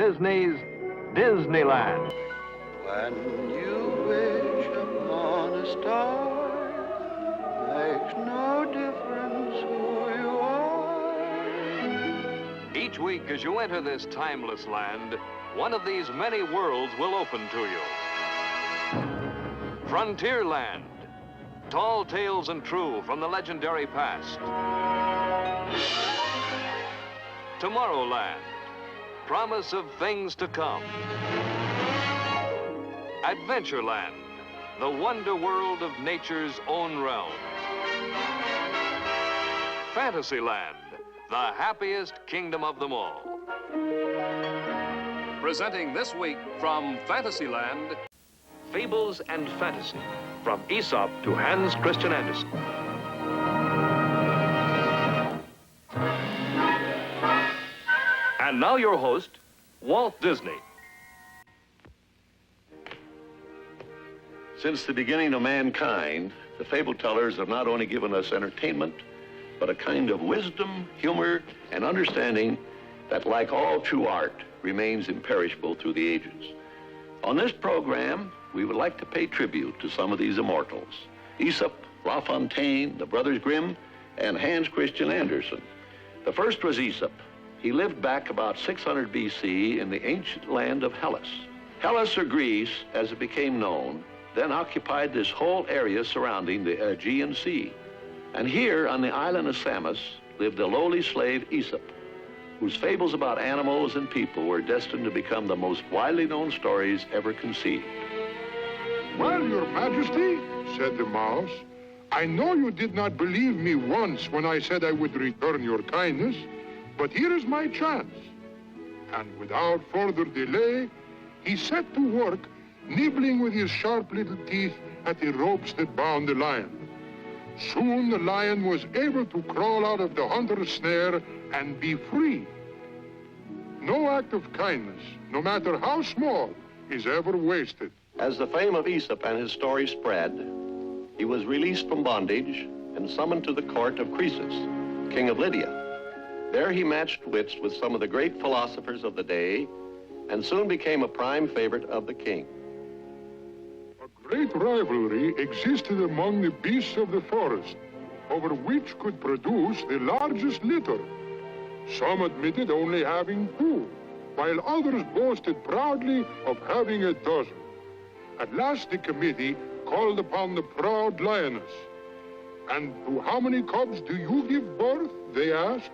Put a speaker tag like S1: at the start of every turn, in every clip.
S1: Disney's Disneyland.
S2: When you wish upon a star, makes no difference who you are.
S1: Each week as you enter this timeless land, one of these many worlds will open to you. Frontierland, tall tales and true from the legendary past. Tomorrowland, promise of things to come. Adventureland, the wonder world of nature's own realm. Fantasyland, the happiest kingdom of them all. Presenting this week from Fantasyland, Fables and Fantasy, from Aesop to Hans Christian Andersen. And now your host, Walt Disney.
S3: Since the beginning of mankind, the fable tellers have not only given us entertainment, but a kind of wisdom, humor, and understanding that, like all true art, remains imperishable through the ages. On this program, we would like to pay tribute to some of these immortals: Aesop, La Fontaine, the Brothers Grimm, and Hans Christian Andersen. The first was Aesop. He lived back about 600 BC in the ancient land of Hellas. Hellas, or Greece, as it became known, then occupied this whole area surrounding the Aegean Sea. And here on the island of Samos lived a lowly slave, Aesop, whose fables about animals and people were destined to become the most widely known stories ever conceived.
S4: Well, Your Majesty, said the mouse, I know you did not believe me once when I said I would return your kindness, but here is my chance. And without further delay, he set to work, nibbling with his sharp little teeth at the ropes that bound the lion. Soon the lion was able to crawl out of the hunter's snare and be free. No act of kindness, no matter how small, is ever wasted.
S3: As the fame of Aesop and his story spread, he was released from bondage and summoned to the court of Croesus, king of Lydia. There he matched wits with some of the great philosophers of the day and soon became a prime favorite of the king.
S4: A great rivalry existed among the beasts of the forest over which could produce the largest litter. Some admitted only having two, while others boasted proudly of having a dozen. At last the committee called upon the proud lioness. And to how many cubs do you give birth? They asked.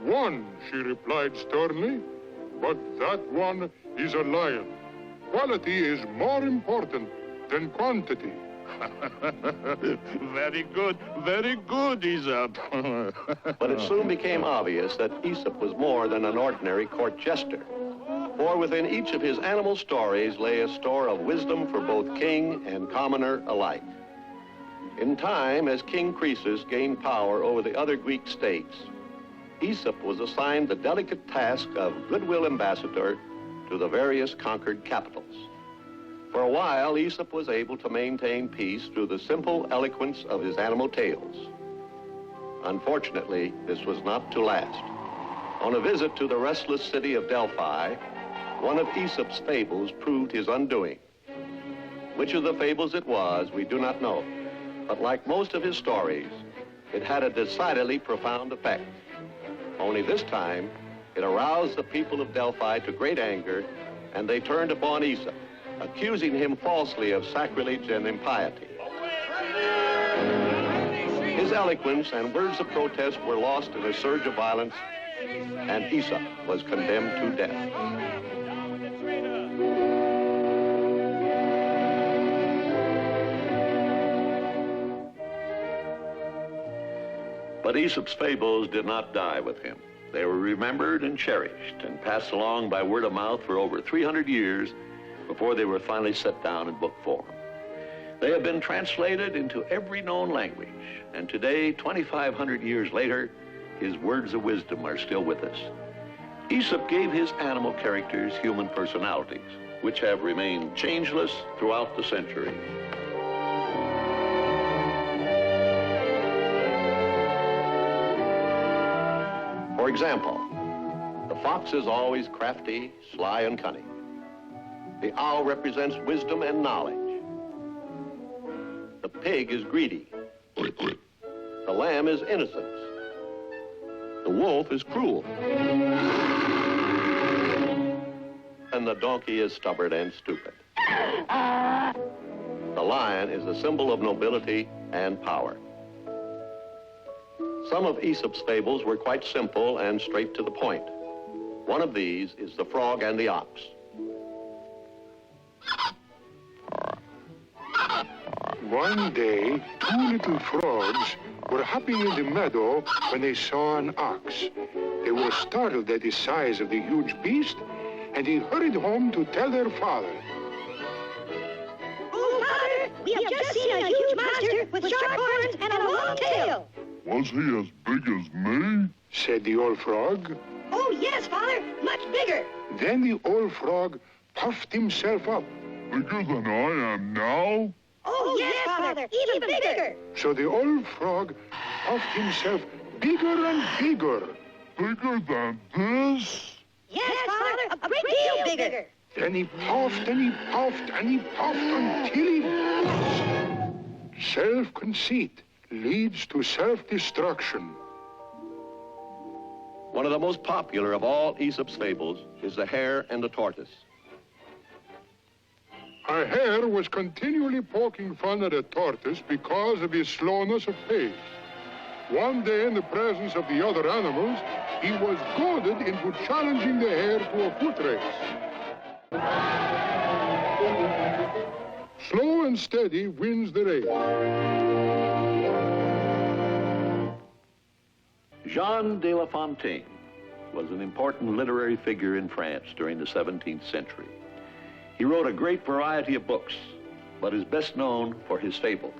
S4: One, she replied sternly, but that one is a lion. Quality is more important than quantity.
S5: Very good, Aesop.
S3: But it soon became obvious that Aesop was more than an ordinary court jester. For within each of his animal stories lay a store of wisdom for both king and commoner alike. In time, as King Croesus gained power over the other Greek states, Aesop was assigned the delicate task of goodwill ambassador to the various conquered capitals. For a while, Aesop was able to maintain peace through the simple eloquence of his animal tales. Unfortunately, this was not to last. On a visit to the restless city of Delphi, one of Aesop's fables proved his undoing. Which of the fables it was, we do not know. But like most of his stories, it had a decidedly profound effect. Only this time, it aroused the people of Delphi to great anger, and they turned upon Aesop, accusing him falsely of sacrilege and impiety. His eloquence and words of protest were lost in a surge of violence, and Aesop was condemned to death. But Aesop's fables did not die with him. They were remembered and cherished and passed along by word of mouth for over 300 years before they were finally set down in book form. They have been translated into every known language, and today, 2,500 years later, his words of wisdom are still with us. Aesop gave his animal characters human personalities, which have remained changeless throughout the century. For example, the fox is always crafty, sly, and cunning. The owl represents wisdom and knowledge. The pig is greedy. The lamb is innocence. The wolf is cruel. And the donkey is stubborn and stupid. The lion is a symbol of nobility and power. Some of Aesop's fables were quite simple and straight to the point. One of these is the frog and the ox.
S4: One day, two little frogs were hopping in the meadow when they saw an ox. They were startled at the size of the huge beast, and they hurried home to tell their father.
S6: Oh, Father, we have just seen a huge monster with sharp horns and a long tail.
S4: Was he as big as me? Said the old frog.
S6: Oh, yes, Father, much bigger.
S4: Then the old frog puffed himself up. Bigger than I am now?
S6: Oh, yes, Father, even bigger.
S4: So the old frog puffed himself bigger and bigger. Bigger than this?
S6: Yes, Father, a great deal bigger.
S4: Then he puffed and he puffed and he puffed until he burst. Self-conceit leads to self-destruction.
S3: One of the most popular of all Aesop's fables is the hare and the tortoise.
S4: A hare was continually poking fun at a tortoise because of his slowness of pace. One day, in the presence of the other animals, he was goaded into challenging the hare to a foot race. Slow and steady wins the race.
S3: Jean de La Fontaine was an important literary figure in France during the 17th century. He wrote a great variety of books, but is best known for his fables.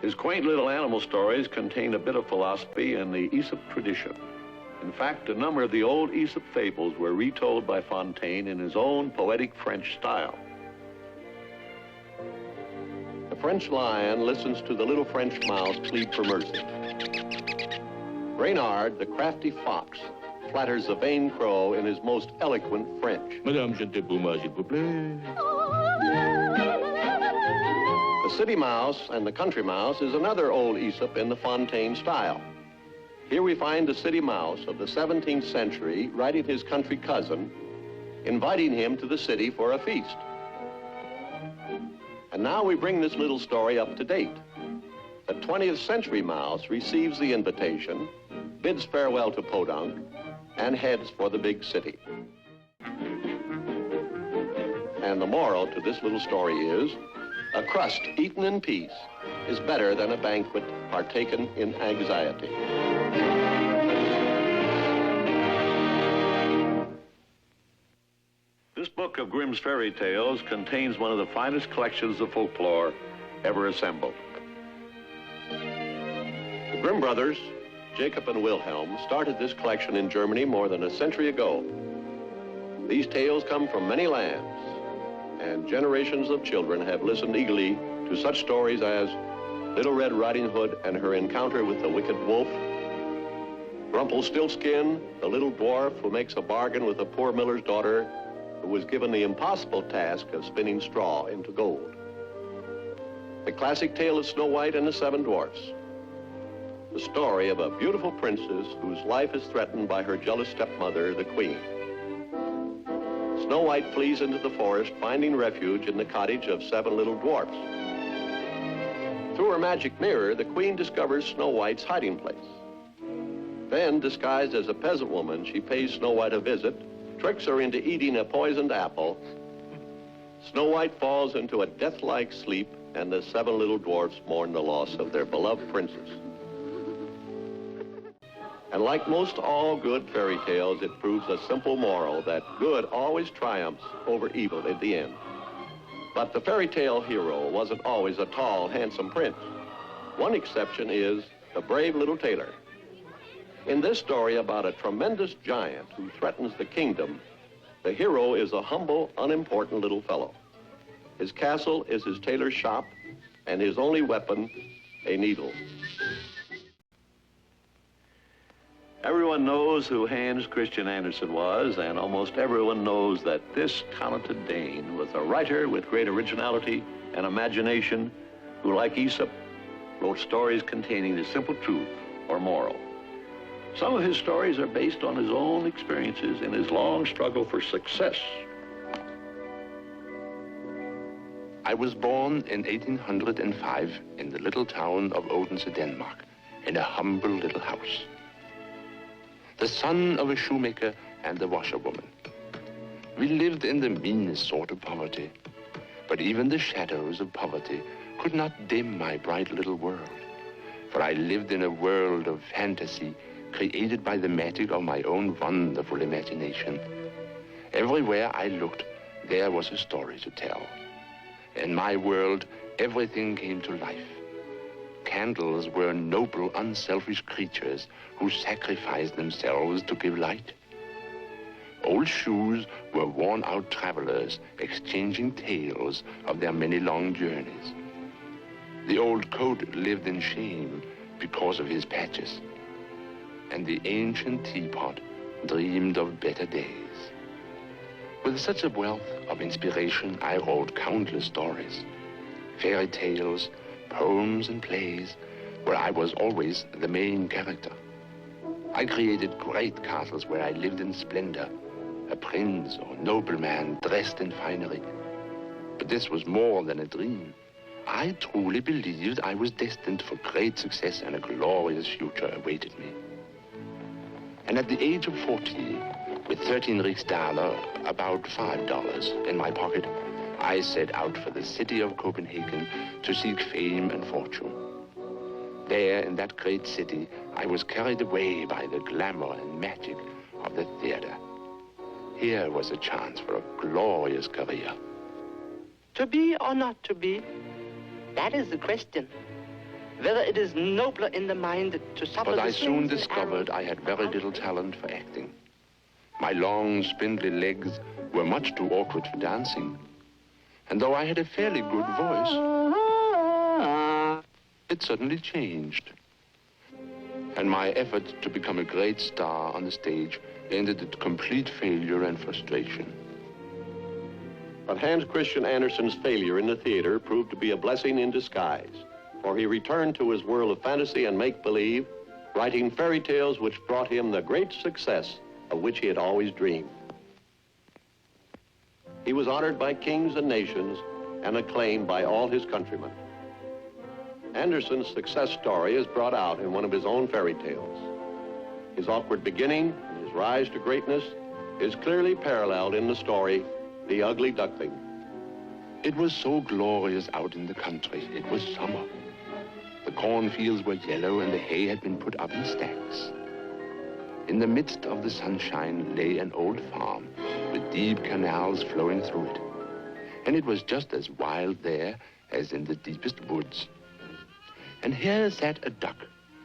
S3: His quaint little animal stories contain a bit of philosophy and the Aesop tradition. In fact, a number of the old Aesop fables were retold by Fontaine in his own poetic French style. The French lion listens to the little French mouse plead for mercy. Reynard, the crafty fox, flatters the vain crow in his most eloquent French.
S5: Madame, je ne t'ai pour moi, s'il vous plaît.
S3: The city mouse and the country mouse is another old Aesop in the Fontaine style. Here we find the city mouse of the 17th century writing his country cousin, inviting him to the city for a feast. And now we bring this little story up to date. The 20th century mouse receives the invitation, bids farewell to Podunk, and heads for the big city. And the moral to this little story is, a crust eaten in peace is better than a banquet partaken in anxiety. This book of Grimm's fairy tales contains one of the finest collections of folklore ever assembled. The Grimm brothers, Jacob and Wilhelm, started this collection in Germany more than a century ago. These tales come from many lands, and generations of children have listened eagerly to such stories as Little Red Riding Hood and her encounter with the wicked wolf, Rumpelstiltskin, the little dwarf who makes a bargain with a poor miller's daughter who was given the impossible task of spinning straw into gold, the classic tale of Snow White and the Seven Dwarfs, the story of a beautiful princess whose life is threatened by her jealous stepmother, the Queen. Snow White flees into the forest, finding refuge in the cottage of 7 little dwarfs. Through her magic mirror, the Queen discovers Snow White's hiding place. Then, disguised as a peasant woman, she pays Snow White a visit, tricks her into eating a poisoned apple. Snow White falls into a death-like sleep, and the 7 little dwarfs mourn the loss of their beloved princess. And like most all good fairy tales, it proves a simple moral that good always triumphs over evil in the end. But the fairy tale hero wasn't always a tall, handsome prince. One exception is the brave little tailor. In this story about a tremendous giant who threatens the kingdom, the hero is a humble, unimportant little fellow. His castle is his tailor's shop, and his only weapon, a needle. Everyone knows who Hans Christian Andersen was, and almost everyone knows that this talented Dane was a writer with great originality and imagination who, like Aesop, wrote stories containing the simple truth or moral. Some of his stories are based on his own experiences in his long struggle for success.
S5: I was born in 1805 in the little town of Odense, Denmark, in a humble little house. The son of a shoemaker and a washerwoman. We lived in the meanest sort of poverty, but even the shadows of poverty could not dim my bright little world, for I lived in a world of fantasy created by the magic of my own wonderful imagination. Everywhere I looked, there was a story to tell. In my world, everything came to life. Candles were noble, unselfish creatures who sacrificed themselves to give light. Old shoes were worn-out travelers exchanging tales of their many long journeys. The old coat lived in shame because of his patches. And the ancient teapot dreamed of better days. With such a wealth of inspiration, I wrote countless stories, fairy tales, poems and plays, where I was always the main character. I created great castles where I lived in splendor, a prince or nobleman dressed in finery. But this was more than a dream. I truly believed I was destined for great success, and a glorious future awaited me. And at the age of 14, with 13 riksdaler, about $5 in my pocket, I set out for the city of Copenhagen to seek fame and fortune. There, in that great city, I was carried away by the glamour and magic of the theater. Here was a chance for a glorious career.
S7: To be or not to be, that is the question. Whether it is nobler in the mind to suffer
S5: But
S7: the
S5: I soon
S7: slings and
S5: discovered I
S7: arrows
S5: had very little talent for acting. My long, spindly legs were much too awkward for dancing. And though I had a fairly good voice, it suddenly changed. And my effort to become a great star on the stage ended in complete failure and frustration.
S3: But Hans Christian Andersen's failure in the theater proved to be a blessing in disguise, for he returned to his world of fantasy and make-believe, writing fairy tales which brought him the great success of which he had always dreamed. He was honored by kings and nations and acclaimed by all his countrymen. Andersen's success story is brought out in one of his own fairy tales. His awkward beginning and his rise to greatness is clearly paralleled in the story, The Ugly Duckling.
S5: It was so glorious out in the country. It was summer. The cornfields were yellow and the hay had been put up in stacks. In the midst of the sunshine lay an old farm with deep canals flowing through it. And it was just as wild there as in the deepest woods. And here sat a duck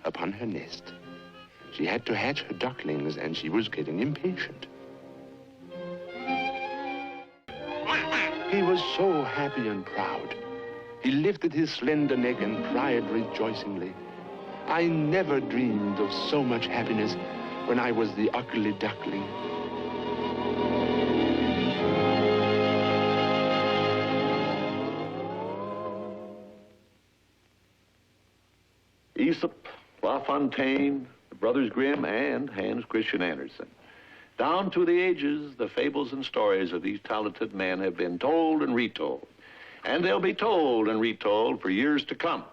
S5: upon her nest. She had to hatch her ducklings and she was getting impatient. He was so happy and proud. He lifted his slender neck and cried rejoicingly. I never dreamed of so much happiness when I was the ugly duckling.
S3: Aesop, La Fontaine, the Brothers Grimm, and Hans Christian Andersen. Down through the ages, the fables and stories of these talented men have been told and retold. And they'll be told and retold for years to come.